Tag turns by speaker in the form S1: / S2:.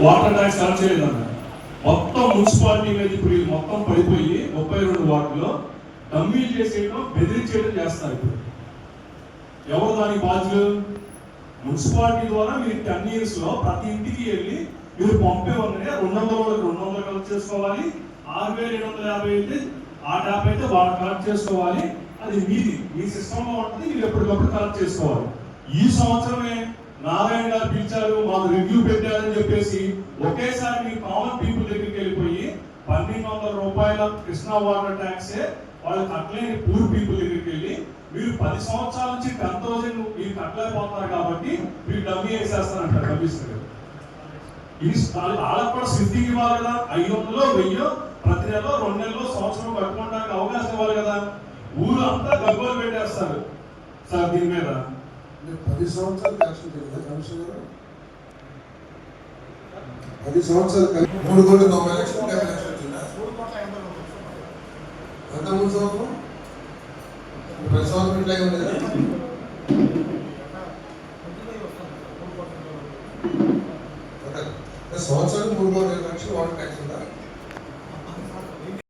S1: Water tax collect చేయలేదన్న. మొత్తం municipality మీద ఇప్పుడు ఇది మొత్తం పడిపోయి 32 వార్డులో డమ్మీలు చేసేయడం, బెదిరించేయడం చేస్తారు. ఇప్పుడు ఎవరు దానికి బాధ్యులు? మున్సిపాలిటీ ద్వారా మీరు 10 years లో ప్రతి ఇంటికి వెళ్ళి మీరు పంపే ఉన్నాయి 200 కలెక్ట్ చేసుకోవాలి, 6750 అయితే ఆ ట్యాప్ అయితే వాళ్ళు కలెక్ట్ చేసుకోవాలి. అది మీది, మీ సిస్టంలో ఉంటుంది, మీరు ఎప్పటికప్పుడు కలెక్ట్ చేసుకోవాలి. ఈ సంవత్సరమే నారాయణ గారు పిలిచారు, మాకు రివ్యూ పెట్టారని చెప్పేసి ఒకేసారి మీ కామన్ పీపుల్ దగ్గరికి వెళ్ళిపోయి 1200 రూపాయల కృష్ణా వాటర్ ట్యాక్సే వాళ్ళు కట్టలేని పూర్ పీపుల్ దగ్గరికి వెళ్ళి మీరు 10 సంవత్సరాల నుంచి 10,000 మీరు కట్టలేకపోతున్నారు కాబట్టి మీరు డబ్బు వేసేస్తారంటారు. డబ్బిస్తారు. ఇది వాళ్ళకు కూడా సిద్ధికి ఇవ్వాలి కదా. 500 1000 ప్రతి నెల 2 నెలలు సంవత్సరం కట్టుకోవడానికి అవకాశం ఇవ్వాలి కదా. ఊరు అంతా గగ్గోలు పెట్టేస్తారు సార్ దీని మీద.
S2: 10 సంవత్సరాలు కలెక్షన్ చేయలేదు కమిషనర్. 10 సంవత్సరాలు 3,90,00,000 లక్షలు వచ్చిందా? అంత 3 సంవత్సరం 10 సంవత్సరం ఇట్లాగే ఉంది కదా. సంవత్సరానికి 3,50,000 లక్షలు వాటర్ ట్యాక్స్ ఉందా?